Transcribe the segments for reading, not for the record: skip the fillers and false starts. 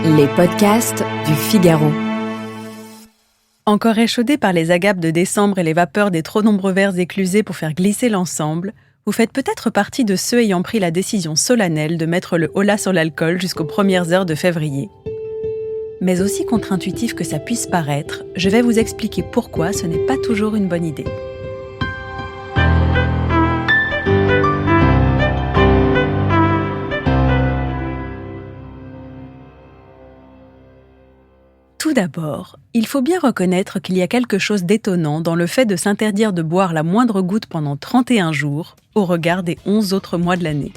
Les podcasts du Figaro. Encore échaudé par les agapes de décembre et les vapeurs des trop nombreux verres éclusés pour faire glisser l'ensemble, vous faites peut-être partie de ceux ayant pris la décision solennelle de mettre le holà sur l'alcool jusqu'aux premières heures de février. Mais aussi contre-intuitif que ça puisse paraître, je vais vous expliquer pourquoi ce n'est pas toujours une bonne idée. Tout d'abord, il faut bien reconnaître qu'il y a quelque chose d'étonnant dans le fait de s'interdire de boire la moindre goutte pendant 31 jours, au regard des 11 autres mois de l'année.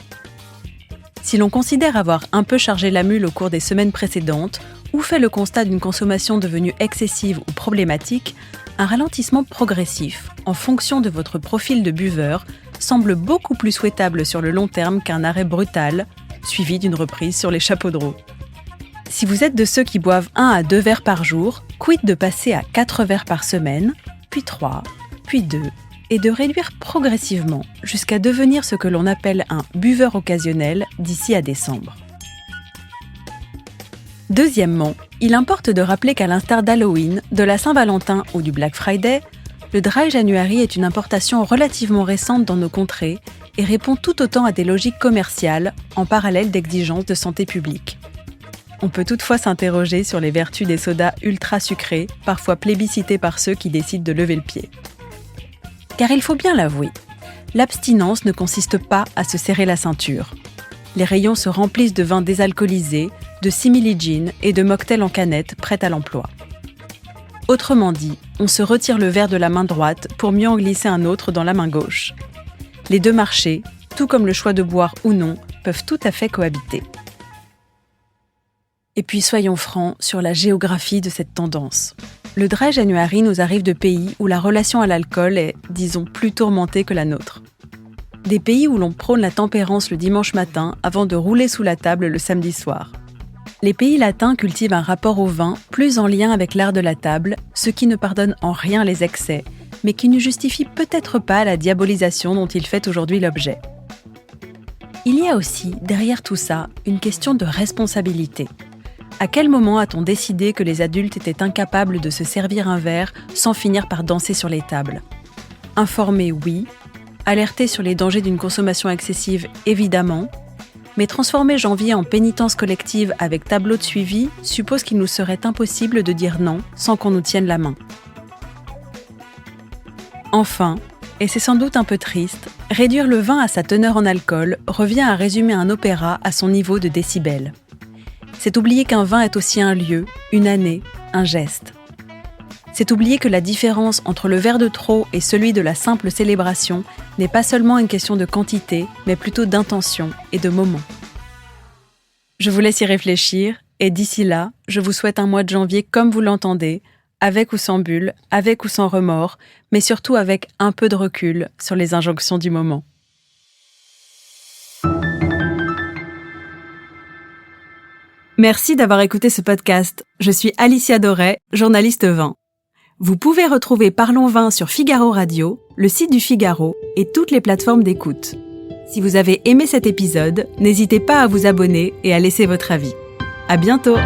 Si l'on considère avoir un peu chargé la mule au cours des semaines précédentes, ou fait le constat d'une consommation devenue excessive ou problématique, un ralentissement progressif, en fonction de votre profil de buveur, semble beaucoup plus souhaitable sur le long terme qu'un arrêt brutal, suivi d'une reprise sur les chapeaux de roue. Si vous êtes de ceux qui boivent 1 à 2 verres par jour, quid de passer à 4 verres par semaine, puis 3, puis 2, et de réduire progressivement jusqu'à devenir ce que l'on appelle un buveur occasionnel d'ici à décembre. Deuxièmement, il importe de rappeler qu'à l'instar d'Halloween, de la Saint-Valentin ou du Black Friday, le Dry January est une importation relativement récente dans nos contrées et répond tout autant à des logiques commerciales en parallèle d'exigences de santé publique. On peut toutefois s'interroger sur les vertus des sodas ultra sucrés, parfois plébiscités par ceux qui décident de lever le pied. Car il faut bien l'avouer, l'abstinence ne consiste pas à se serrer la ceinture. Les rayons se remplissent de vins désalcoolisés, de simili-gin et de mocktails en canette prêts à l'emploi. Autrement dit, on se retire le verre de la main droite pour mieux en glisser un autre dans la main gauche. Les deux marchés, tout comme le choix de boire ou non, peuvent tout à fait cohabiter. Et puis soyons francs sur la géographie de cette tendance. Le Dry January nous arrive de pays où la relation à l'alcool est, disons, plus tourmentée que la nôtre. Des pays où l'on prône la tempérance le dimanche matin avant de rouler sous la table le samedi soir. Les pays latins cultivent un rapport au vin plus en lien avec l'art de la table, ce qui ne pardonne en rien les excès, mais qui ne justifie peut-être pas la diabolisation dont il fait aujourd'hui l'objet. Il y a aussi, derrière tout ça, une question de responsabilité. À quel moment a-t-on décidé que les adultes étaient incapables de se servir un verre sans finir par danser sur les tables ? Informer, oui. Alerter sur les dangers d'une consommation excessive, évidemment. Mais transformer janvier en pénitence collective avec tableau de suivi suppose qu'il nous serait impossible de dire non sans qu'on nous tienne la main. Enfin, et c'est sans doute un peu triste, réduire le vin à sa teneur en alcool revient à résumer un opéra à son niveau de décibels. C'est oublier qu'un vin est aussi un lieu, une année, un geste. C'est oublier que la différence entre le verre de trop et celui de la simple célébration n'est pas seulement une question de quantité, mais plutôt d'intention et de moment. Je vous laisse y réfléchir, et d'ici là, je vous souhaite un mois de janvier comme vous l'entendez, avec ou sans bulle, avec ou sans remords, mais surtout avec un peu de recul sur les injonctions du moment. Merci d'avoir écouté ce podcast. Je suis Alicia Doré, journaliste vin. Vous pouvez retrouver Parlons Vin sur Figaro Radio, le site du Figaro et toutes les plateformes d'écoute. Si vous avez aimé cet épisode, n'hésitez pas à vous abonner et à laisser votre avis. À bientôt!